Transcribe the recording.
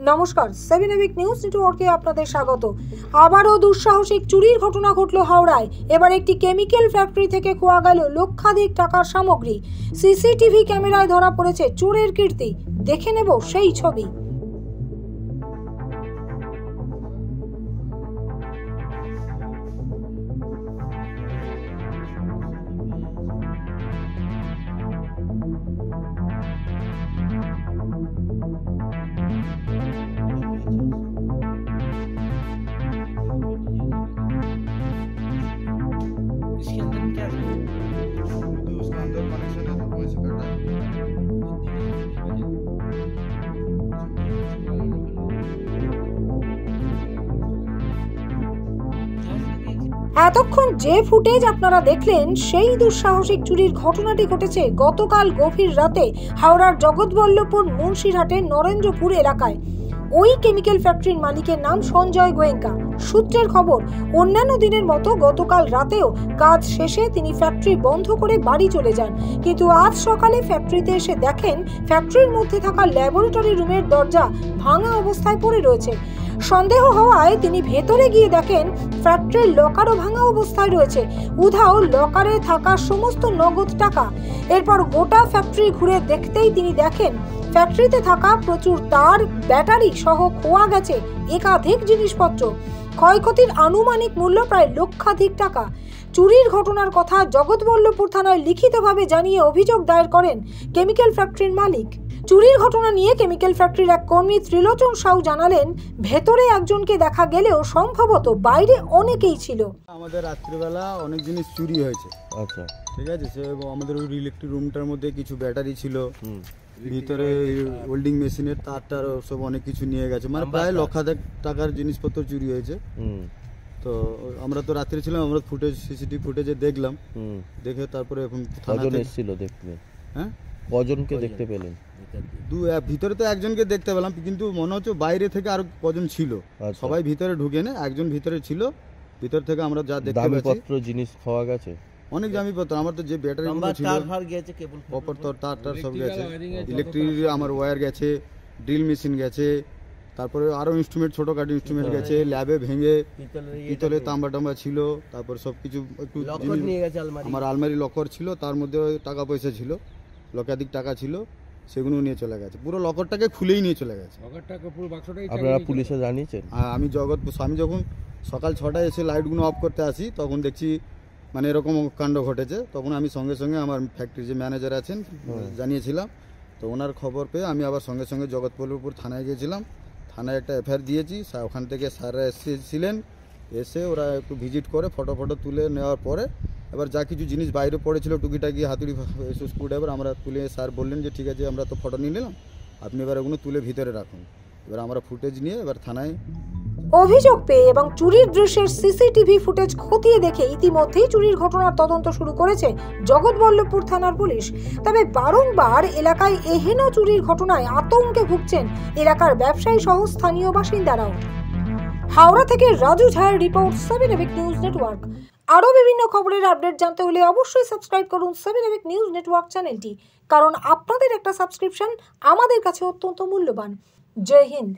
নমস্কার, 7 এবিক নিউজ নেটওয়ার্কে আপনাদের স্বাগত। আবারও দুঃসাহসিক চুরির ঘটনা ঘটল হাওড়ায়। এবার একটি কেমিক্যাল ফ্যাক্টরি থেকে খোয়া গেল লক্ষাধিক টাকার সামগ্রী। সিসিটিভি ক্যামেরায় ধরা পড়েছে চোরের কীর্তি। দেখে নেব সেই ছবি। इसके अंदर क्या है? तो उसका अंदर कनेक्शन है तो वहीं से करता है। এতক্ষণ যে ফুটেজ আপনারা দেখলেন সেই দুঃসাহসিক চুরির ঘটনাটি ঘটেছে গতকাল গভীর রাতে হাওড়ার জগৎবল্লভপুর মুন্সিরহাটের নরেন্দ্রপুর এলাকায়। ওই কেমিক্যাল ফ্যাক্টরির মালিকের নাম সঞ্জয় গোয়েঙ্কা। সূত্রের খবর, অন্যান্য দিনের মতো গতকাল রাতেও কাজ শেষে তিনি ফ্যাক্টরি বন্ধ করে বাড়ি চলে যান, কিন্তু আজ সকালে ফ্যাক্টরিতে এসে দেখেন ফ্যাক্টরির মধ্যে থাকা ল্যাবরেটরি রুমের দরজা ভাঙা অবস্থায় পড়ে রয়েছে। সন্দেহ হওয়ায় তিনি ভেতরে গিয়ে দেখেন ফ্যাক্টরির লকারও ভাঙা অবস্থায় রয়েছে, উধাও লকারে থাকা সমস্ত নগদ টাকা। এরপর গোটা ফ্যাক্টরি ঘুরে দেখতেই তিনি দেখেন ফ্যাক্টরিতে থাকা প্রচুর তার, ব্যাটারি সহ খোয়া গেছে একাধিক জিনিসপত্র। ক্ষয়ক্ষতির আনুমানিক মূল্য প্রায় লক্ষাধিক টাকা। চুরির ঘটনার কথা জগৎবল্লভপুর থানায় লিখিতভাবে জানিয়ে অভিযোগ দায়ের করেন কেমিক্যাল ফ্যাক্টরির মালিক। চুরির ঘটনা নিয়ে কেমিক্যাল ফ্যাক্টরির এক কর্মী ত্রিলোচন সাউ জানালেন, ভেতরে একজনকে দেখা গেলেও সম্ভবত বাইরে অনেকেই ছিল। আমাদের রাত্রিবেলা অনেক জিনিস চুরি হয়েছে। আচ্ছা, ঠিক আছে, সে আমাদের ওই ইলেকট্রিক রুমটার মধ্যে কিছু ব্যাটারি ছিল, ভিতরে ওয়েল্ডিং মেশিনের তারটার সব অনেক কিছু নিয়ে গেছে, মানে প্রায় লক্ষাধিক টাকার জিনিসপত্র চুরি হয়েছে। তো আমরা তো রাত্রে ছিলাম, আমরা ফুটেজ সিসিটিভি ফুটেজে দেখলাম, দেখে তারপরে এখন কজন এসেছিল দেখতে? হ্যাঁ, কজনকে দেখতে পেলেন? ভিতরে তো একজনকে দেখতে পেলাম, কিন্তু মনে হচ্ছে বাইরে থেকে আরো কজন ছিল। সবাই ভিতরে ঢুকে না, একজন ভিতরে ছিল। ভিতর থেকে আমরা যা দেখতে পাচ্ছি দামিপত্র জিনিস খাওয়া গেছে, অনেক দামিপত্র। আমার তো যে ব্যাটারি ছিল, কপার তার সব গেছে, ইলেকট্রিক আমার ওয়্যার গেছে, ড্রিল মেশিন গেছে, তারপরে আরো ইনস্ট্রুমেন্ট, ছোটখাটো ইনস্ট্রুমেন্ট গেছে, ল্যাবে ভেঙে পিতলে তাম্বা টাম্বা ছিল, তারপর সবকিছু একটু আমার আলমারি লকার ছিল, তার মধ্যে টাকা পয়সা ছিল, লক্ষাধিক টাকা ছিল, সেগুলো নিয়ে চলে গেছে। পুরো লকারটাকে খুলেই নিয়ে চলে গেছে। আপনারা পুলিশে জানিয়েছেন? আমি যখন সকাল 6টায় এসে লাইটগুলো অফ করতে আসি, তখন দেখছি মানে এরকম কাণ্ড ঘটেছে। তখন আমি সঙ্গে সঙ্গে আমার ফ্যাক্টরির যে ম্যানেজার আছেন জানিয়েছিলাম। তো ওনার খবর পেয়ে আমি আবার সঙ্গে সঙ্গে জগৎবল্লভপুর থানায় গিয়েছিলাম। থানায় একটা এফআইআর দিয়েছি। ওখান থেকে স্যাররা এসেছিলেন, এসে ওরা একটু ভিজিট করে ফটো তুলে নেওয়ার পরে এবার যা কিছু জিনিস বাইরে পড়েছিল, টুকিটাকি হাতুড়ি স্ক্রুড্রাইভার, আমরা তুলে স্যার বললেন যে ঠিক আছে, আমরা তো ফটো নিয়ে নিলাম, আপনি এবার ওগুলো তুলে ভিতরে রাখুন। এবার আমরা ফুটেজ নিয়ে এবার থানায় অভিযোগ পেয়ে এবং চুরির দৃশ্যের সিসিটিভি ফুটেজ খতিয়ে দেখে ইতিমধ্যেই চুরির ঘটনার তদন্ত শুরু করেছে জগৎবল্লভপুর থানার পুলিশ। তবে বারংবার এলাকায় এহেন চুরির ঘটনায় আতঙ্কে ভুগছেন এলাকার ব্যবসায়ী সহ স্থানীয় বাসিন্দারাও। হাওড়া থেকে রাজু ঝায়ের রিপোর্ট, 7 এবিক নিউজ নেটওয়ার্ক। আরও বিভিন্ন খবরের আপডেট জানতে হলে অবশ্যই সাবস্ক্রাইব করুন 7 এবিক নিউজ নেটওয়ার্ক চ্যানেলটি, কারণ আপনাদের একটা সাবস্ক্রিপশন আমাদের কাছে অত্যন্ত মূল্যবান। জয় হিন্দ।